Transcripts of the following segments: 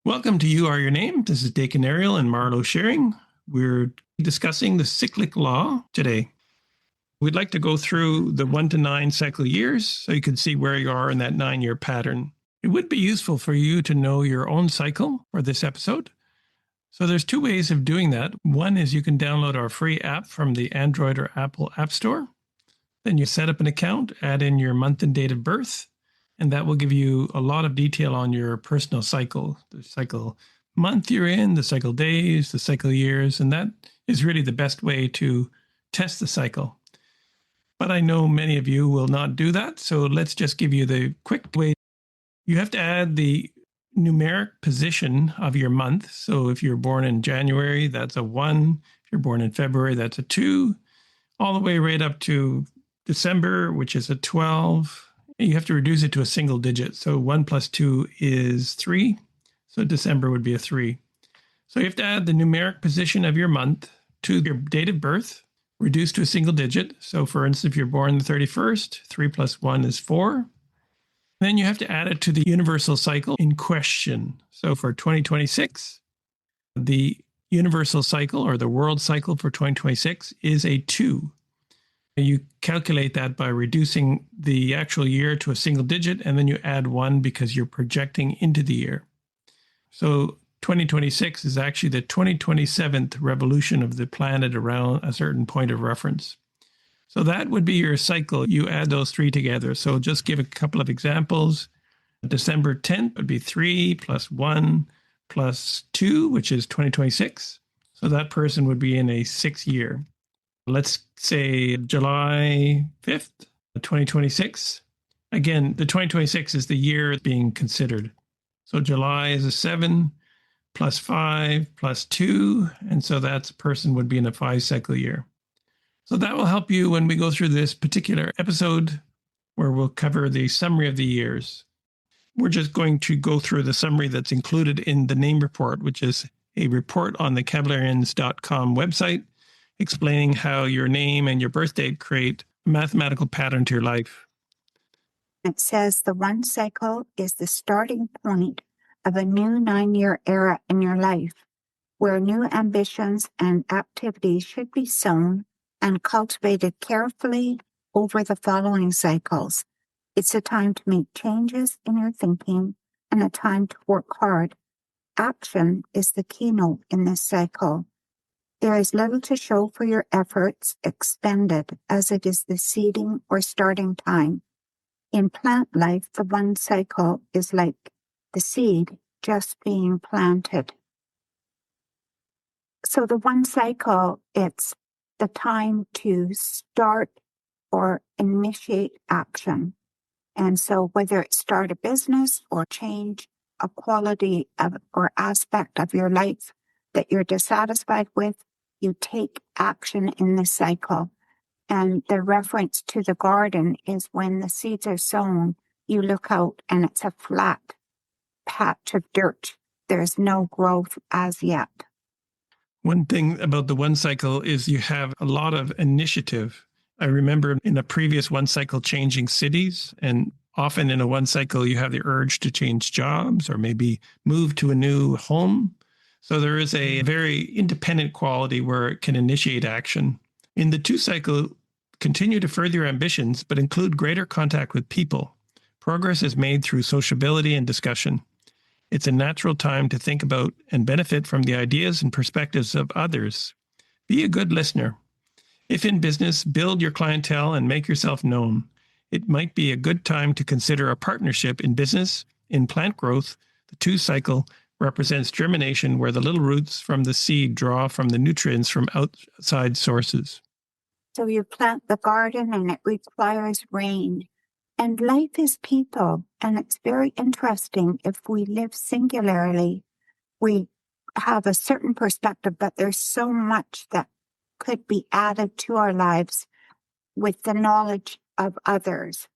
Welcome to You Are Your Name. This is Dakin Ariel and Marlo Sharing. We're discussing the cyclic law today. We'd like to go through the 1 to 9 cycle years so you can see where you are in that 9-year pattern. It would be useful for you to know your own cycle for this episode. So there's 2 ways of doing that. One is you can download our free app from the Android or Apple App Store. Then you set up an account, add in your month and date of birth, and that will give you a lot of detail on your personal cycle, the cycle month you're in, the cycle days, the cycle years, and that is really the best way to test the cycle. But I know many of you will not do that, so let's just give you the quick way. You have to add the numeric position of your month. So if you're born in January, that's a 1. If you're born in February, that's a 2. All the way right up to December, which is a 12. You have to reduce it to a single digit. So 1 plus 2 is 3. So December would be a 3. So you have to add the numeric position of your month to your date of birth, reduced to a single digit. So for instance, if you're born the 31st, 3 plus 1 is 4. Then you have to add it to the universal cycle in question. So for 2026, the universal cycle or the world cycle for 2026 is a 2. You calculate that by reducing the actual year to a single digit, and then you add 1 because you're projecting into the year. So 2026 is actually the 2027th revolution of the planet around a certain point of reference. So that would be your cycle. You add those 3 together. So just give a couple of examples. December 10th would be 3 plus 1 plus 2, which is 2026. So that person would be in a 6 year. Let's say July 5th, 2026. Again, the 2026 is the year being considered. So July is a 7 plus 5 plus 2. And so that person would be in a 5 cycle year. So that will help you when we go through this particular episode where we'll cover the summary of the years. We're just going to go through the summary that's included in the name report, which is a report on the Cavalarians.com website, explaining how your name and your birth date create a mathematical pattern to your life. It says the 1 cycle is the starting point of a new 9-year era in your life, where new ambitions and activities should be sown and cultivated carefully over the following cycles. It's a time to make changes in your thinking and a time to work hard. Action is the keynote in this cycle. There is little to show for your efforts expended, as it is the seeding or starting time. In plant life, the 1 cycle is like the seed just being planted. So the 1 cycle, it's the time to start or initiate action. And so whether it's start a business or change a quality of or aspect of your life that you're dissatisfied with, you take action in this cycle. And the reference to the garden is when the seeds are sown, you look out and it's a flat patch of dirt. There's no growth as yet. One thing about the 1 cycle is you have a lot of initiative. I remember in a previous 1 cycle changing cities, and often in a 1 cycle you have the urge to change jobs or maybe move to a new home. So there is a very independent quality where it can initiate action. In the 2 cycle, continue to further your ambitions, but include greater contact with people. Progress is made through sociability and discussion. It's a natural time to think about and benefit from the ideas and perspectives of others. Be a good listener. If in business, build your clientele and make yourself known. It might be a good time to consider a partnership in business. In plant growth, the 2 cycle represents germination, where the little roots from the seed draw from the nutrients from outside sources. So you plant the garden and it requires rain. And life is people. And it's very interesting. If we live singularly, we have a certain perspective, but there's so much that could be added to our lives with the knowledge of others.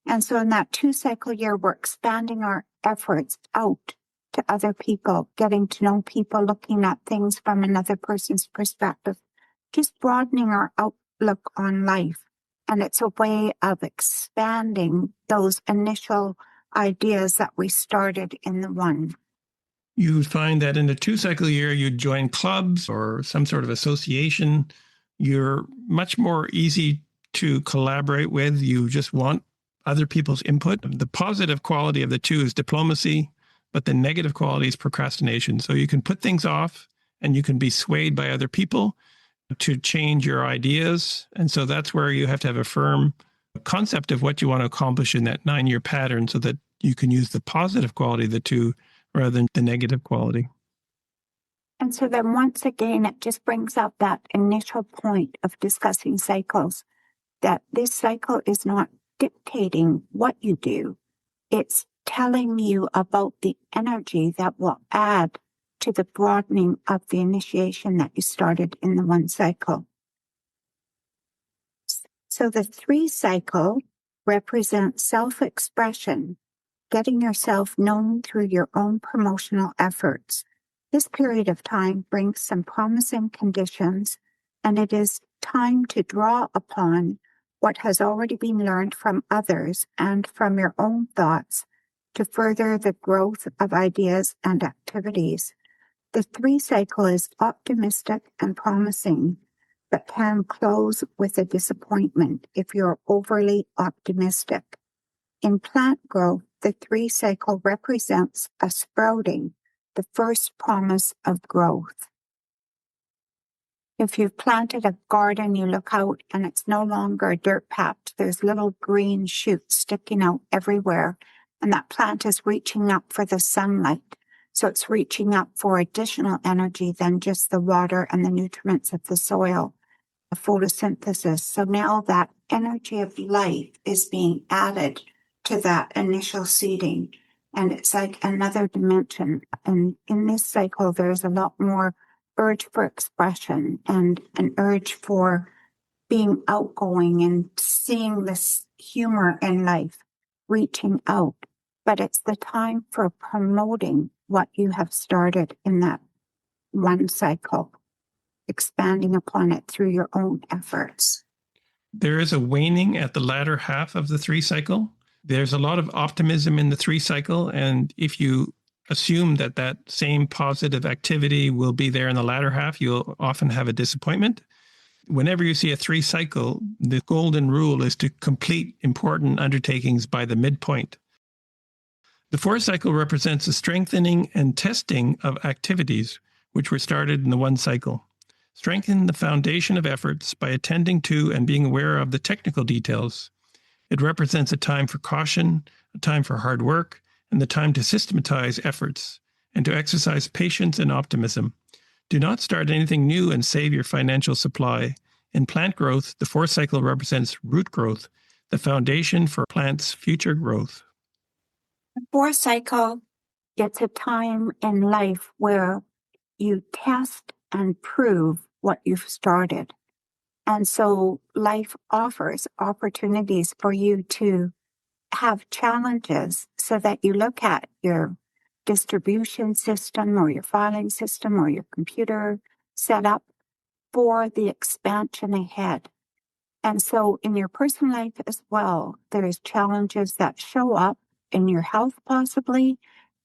And so in that 2 cycle year, we're expanding our efforts out to other people, getting to know people, looking at things from another person's perspective, just broadening our outlook on life. And it's a way of expanding those initial ideas that we started in the 1. You find that in a 2-cycle year, you join clubs or some sort of association. You're much more easy to collaborate with. You just want other people's input. The positive quality of the 2 is diplomacy, but the negative quality is procrastination. So you can put things off and you can be swayed by other people to change your ideas. And so that's where you have to have a firm concept of what you want to accomplish in that 9-year pattern so that you can use the positive quality of the 2 rather than the negative quality. And so then once again, it just brings up that initial point of discussing cycles, that this cycle is not dictating what you do. It's telling you about the energy that will add to the broadening of the initiation that you started in the 1 cycle. So the 3 cycle represents self-expression, getting yourself known through your own promotional efforts. This period of time brings some promising conditions, and it is time to draw upon what has already been learned from others and from your own thoughts to further the growth of ideas and activities. The 3 cycle is optimistic and promising, but can close with a disappointment if you're overly optimistic. In plant growth, the 3 cycle represents a sprouting, the first promise of growth. If you've planted a garden, you look out and it's no longer a dirt patch. There's little green shoots sticking out everywhere, and that plant is reaching up for the sunlight. So it's reaching up for additional energy than just the water and the nutrients of the soil, the photosynthesis. So now that energy of life is being added to that initial seeding, and it's like another dimension. And in this cycle, there's a lot more urge for expression and an urge for being outgoing and seeing this humor in life, reaching out. But it's the time for promoting what you have started in that 1 cycle, expanding upon it through your own efforts. There is a waning at the latter half of the 3 cycle. There's a lot of optimism in the 3 cycle. And if you assume that that same positive activity will be there in the latter half, you'll often have a disappointment. Whenever you see a 3 cycle, the golden rule is to complete important undertakings by the midpoint. The 4 cycle represents the strengthening and testing of activities which were started in the 1 cycle. Strengthen the foundation of efforts by attending to and being aware of the technical details. It represents a time for caution, a time for hard work, and the time to systematize efforts and to exercise patience and optimism. Do not start anything new and save your financial supply. In plant growth, the 4 cycle represents root growth, the foundation for plants' future growth. The 4 cycle, it's a time in life where you test and prove what you've started. And so life offers opportunities for you to have challenges so that you look at your distribution system or your filing system or your computer setup for the expansion ahead. And so in your personal life as well, there's challenges that show up in your health possibly.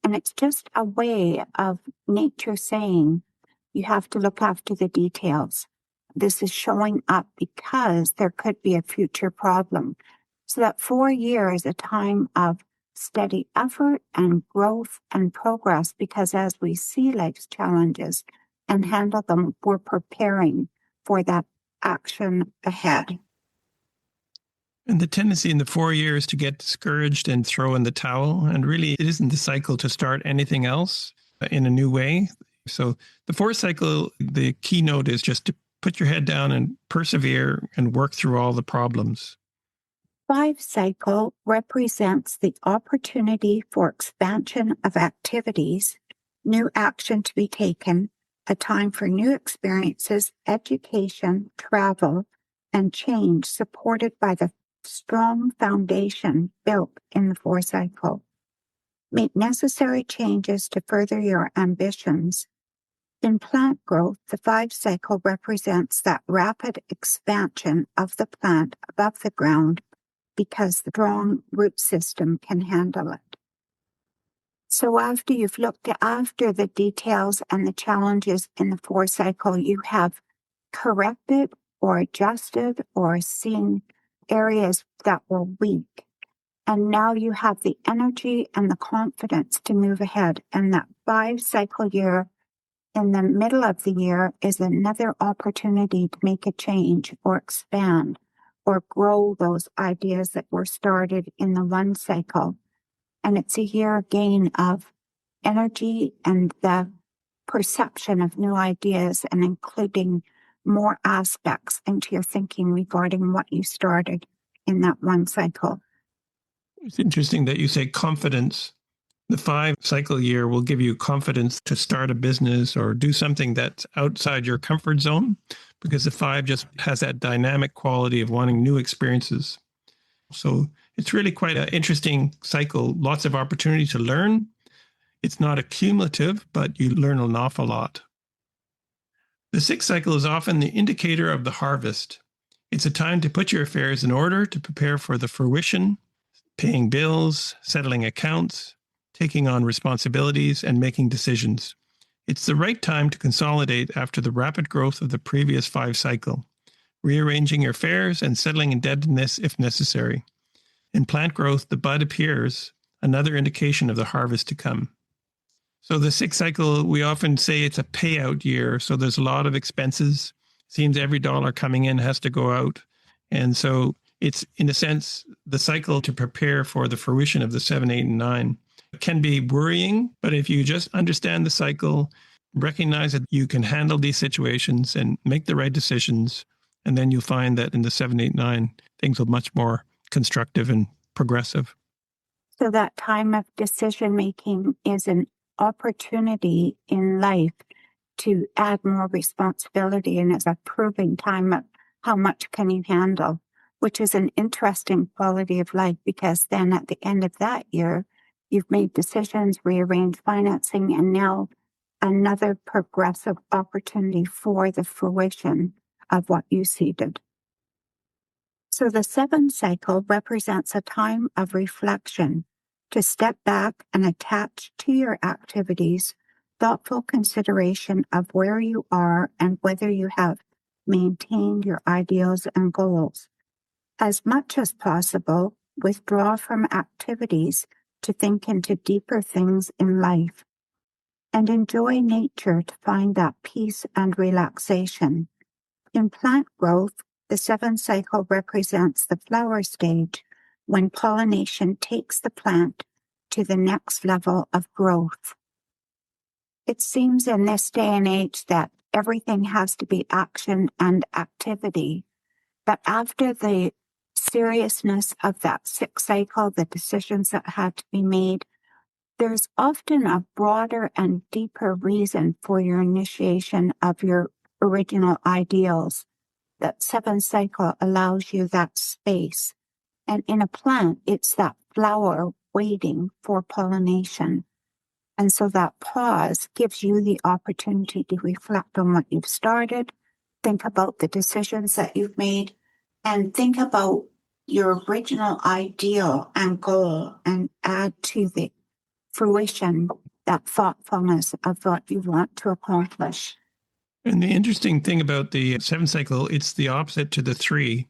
And it's just a way of nature saying you have to look after the details. This is showing up because there could be a future problem. So that 4 years is a time of steady effort and growth and progress, because as we see life's challenges and handle them, we're preparing for that action ahead. And the tendency in the 4 years to get discouraged and throw in the towel. And really, it isn't the cycle to start anything else in a new way. So the 4 cycle, the keynote is just to put your head down and persevere and work through all the problems. 5 cycle represents the opportunity for expansion of activities, new action to be taken, a time for new experiences, education, travel, and change supported by the strong foundation built in the 4 cycle. Make necessary changes to further your ambitions. In plant growth, the 5 cycle represents that rapid expansion of the plant above the ground because the strong root system can handle it. So after you've looked after the details and the challenges in the 4 cycle, you have corrected or adjusted or seen areas that were weak. And now you have the energy and the confidence to move ahead. And that 5 cycle year in the middle of the year is another opportunity to make a change or expand or grow those ideas that were started in the 1 cycle. And it's a year again of energy and the perception of new ideas and including more aspects into your thinking regarding what you started in that 1 cycle. It's interesting that you say confidence. The 5 cycle year will give you confidence to start a business or do something that's outside your comfort zone, because the 5 just has that dynamic quality of wanting new experiences. So it's really quite an interesting cycle. Lots of opportunity to learn. It's not accumulative, but you learn an awful lot. The 6th cycle is often the indicator of the harvest. It's a time to put your affairs in order, to prepare for the fruition, paying bills, settling accounts, taking on responsibilities, and making decisions. It's the right time to consolidate after the rapid growth of the previous 5 cycle, rearranging your affairs and settling indebtedness if necessary. In plant growth, the bud appears, another indication of the harvest to come. So the 6th cycle, we often say it's a payout year. So there's a lot of expenses. Seems every dollar coming in has to go out. And so it's, in a sense, the cycle to prepare for the fruition of the 7, 8, and 9. It can be worrying, but if you just understand the cycle, recognize that you can handle these situations and make the right decisions, and then you'll find that in the 7, 8, 9, things will be much more constructive and progressive. So that time of decision making is an opportunity in life to add more responsibility, and it's a proving time of how much can you handle, which is an interesting quality of life, because then at the end of that year, you've made decisions, rearranged financing, and now another progressive opportunity for the fruition of what you seeded. So the 7 cycle represents a time of reflection, to step back and attach to your activities thoughtful consideration of where you are and whether you have maintained your ideals and goals. As much as possible, withdraw from activities to think into deeper things in life, and enjoy nature to find that peace and relaxation. In plant growth, the 7 cycle represents the flower stage, when pollination takes the plant to the next level of growth. It seems in this day and age that everything has to be action and activity, but after the seriousness of that 6 cycle, the decisions that had to be made, there's often a broader and deeper reason for your initiation of your original ideals. That 7 cycle allows you that space. And in a plant, it's that flower waiting for pollination. And so that pause gives you the opportunity to reflect on what you've started, think about the decisions that you've made, and think about your original ideal and goal, and add to the fruition that thoughtfulness of what you want to accomplish. And the interesting thing about the 7 cycle, it's the opposite to the 3.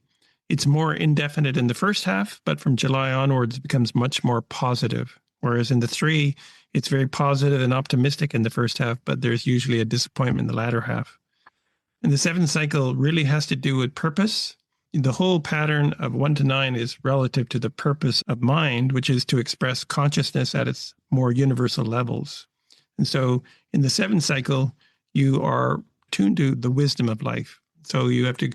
It's more indefinite in the first half, but from July onwards, it becomes much more positive. Whereas in the 3, it's very positive and optimistic in the first half, but there's usually a disappointment in the latter half. And the 7 cycle really has to do with purpose. The whole pattern of 1 to 9 is relative to the purpose of mind, which is to express consciousness at its more universal levels. And so in the 7 cycle, you are tuned to the wisdom of life. So you have to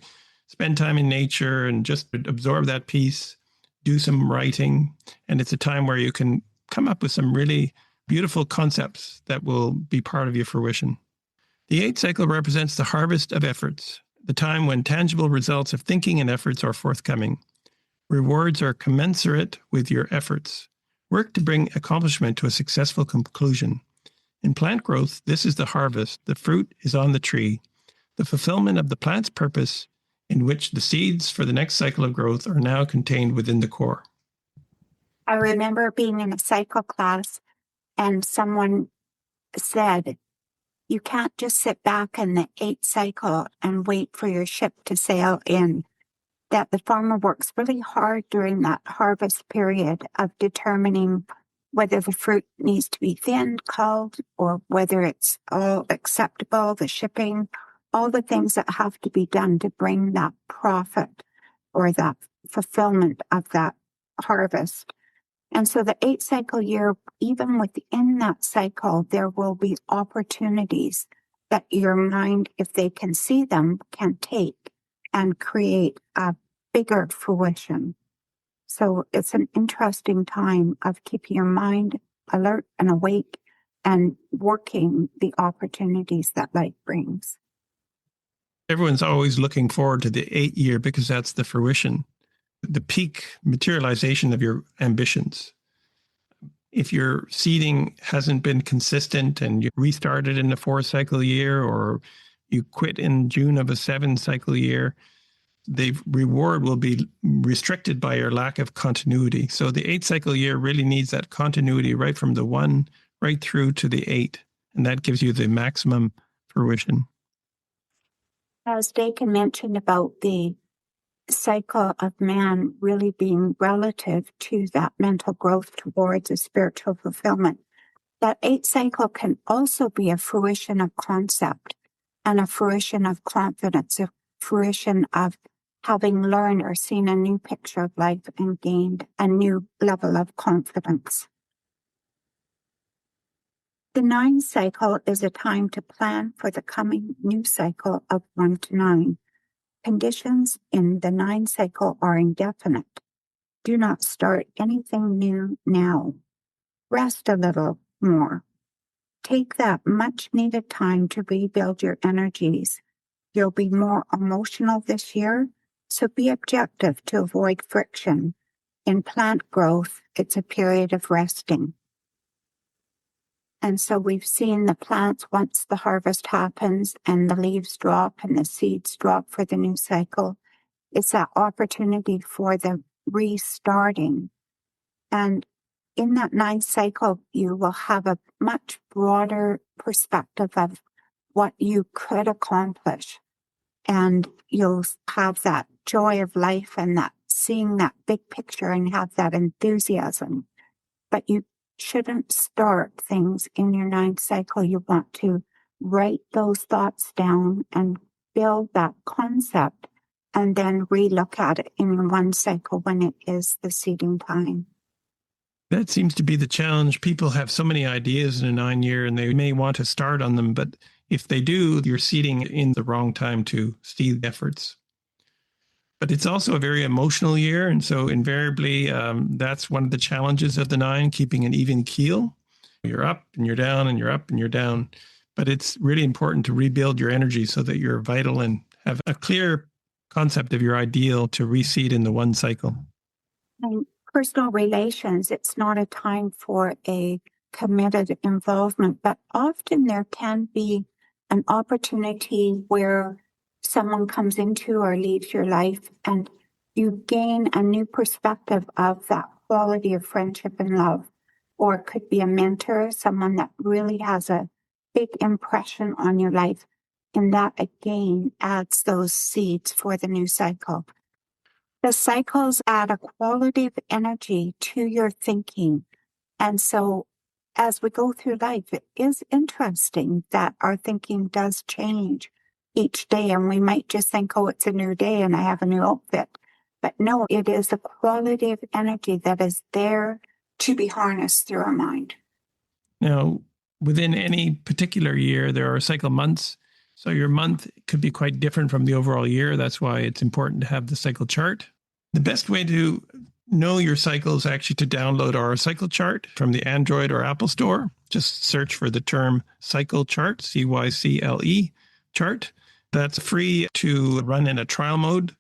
spend time in nature and just absorb that peace, do some writing. And it's a time where you can come up with some really beautiful concepts that will be part of your fruition. The 8th cycle represents the harvest of efforts, the time when tangible results of thinking and efforts are forthcoming. Rewards are commensurate with your efforts. Work to bring accomplishment to a successful conclusion. In plant growth, this is the harvest. The fruit is on the tree. The fulfillment of the plant's purpose, in which the seeds for the next cycle of growth are now contained within the core. I remember being in a cycle class And someone said, you can't just sit back in the 8th cycle and wait for your ship to sail in. That the farmer works really hard during that harvest period of determining whether the fruit needs to be thinned, culled, or whether it's all acceptable, the shipping, all the things that have to be done to bring that profit or that fulfillment of that harvest. And so the 8 cycle year, even within that cycle, there will be opportunities that your mind, if they can see them, can take and create a bigger fruition. So it's an interesting time of keeping your mind alert and awake and working the opportunities that life brings. Everyone's always looking forward to the 8th year because that's the fruition, the peak materialization of your ambitions. If your seeding hasn't been consistent and you restarted in the 4th cycle year, or you quit in June of a 7th cycle year, the reward will be restricted by your lack of continuity. So the 8th cycle year really needs that continuity right from the 1 right through to the 8. And that gives you the maximum fruition. As Dakin mentioned about the cycle of man really being relative to that mental growth towards a spiritual fulfillment, that 8th cycle can also be a fruition of concept and a fruition of confidence, a fruition of having learned or seen a new picture of life and gained a new level of confidence. The 9 cycle is a time to plan for the coming new cycle of 1 to 9. Conditions in the 9 cycle are indefinite. Do not start anything new now. Rest a little more. Take that much needed time to rebuild your energies. You'll be more emotional this year, so be objective to avoid friction. In plant growth, it's a period of resting. And so we've seen the plants, once the harvest happens and the leaves drop and the seeds drop for the new cycle, it's that opportunity for the restarting. And in that 9th cycle, you will have a much broader perspective of what you could accomplish. And you'll have that joy of life and that seeing that big picture and have that enthusiasm. But you shouldn't start things in your 9th cycle. You want to write those thoughts down and build that concept and then relook at it in your 1 cycle when it is the seeding time. That seems to be the challenge. People have so many ideas in a 9 year and they may want to start on them, but if they do, you're seeding in the wrong time to seed efforts. But it's also a very emotional year. And so invariably, that's one of the challenges of the 9, keeping an even keel. You're up and you're down and you're up and you're down. But it's really important to rebuild your energy so that you're vital and have a clear concept of your ideal to reseed in the 1 cycle. In personal relations, it's not a time for a committed involvement, but often there can be an opportunity where someone comes into or leaves your life and you gain a new perspective of that quality of friendship and love. Or it could be a mentor, someone that really has a big impression on your life. And that again adds those seeds for the new cycle. The cycles add a quality of energy to your thinking. And so as we go through life, it is interesting that our thinking does change each day. And we might just think, oh, it's a new day and I have a new outfit. But no, it is a quality of energy that is there to be harnessed through our mind. Now, within any particular year, there are cycle months. So your month could be quite different from the overall year. That's why it's important to have the cycle chart. The best way to know your cycle is actually to download our cycle chart from the Android or Apple store. Just search for the term cycle chart, CYCLE chart. That's free to run in a trial mode.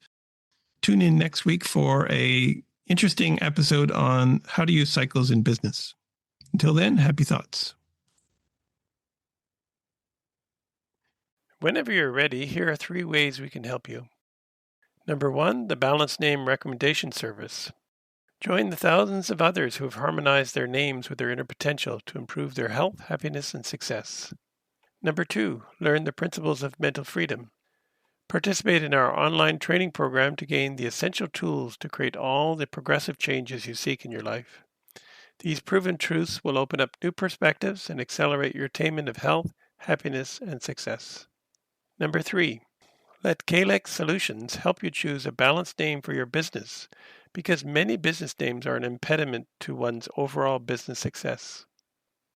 Tune in next week for a interesting episode on how to use cycles in business. Until then, happy thoughts. Whenever you're ready, here are 3 ways we can help you. Number 1, the Balance Name Recommendation Service. Join the thousands of others who have harmonized their names with their inner potential to improve their health, happiness, and success. Number 2, learn the principles of mental freedom. Participate in our online training program to gain the essential tools to create all the progressive changes you seek in your life. These proven truths will open up new perspectives and accelerate your attainment of health, happiness, and success. Number 3, let Kalex Solutions help you choose a balanced name for your business, because many business names are an impediment to one's overall business success.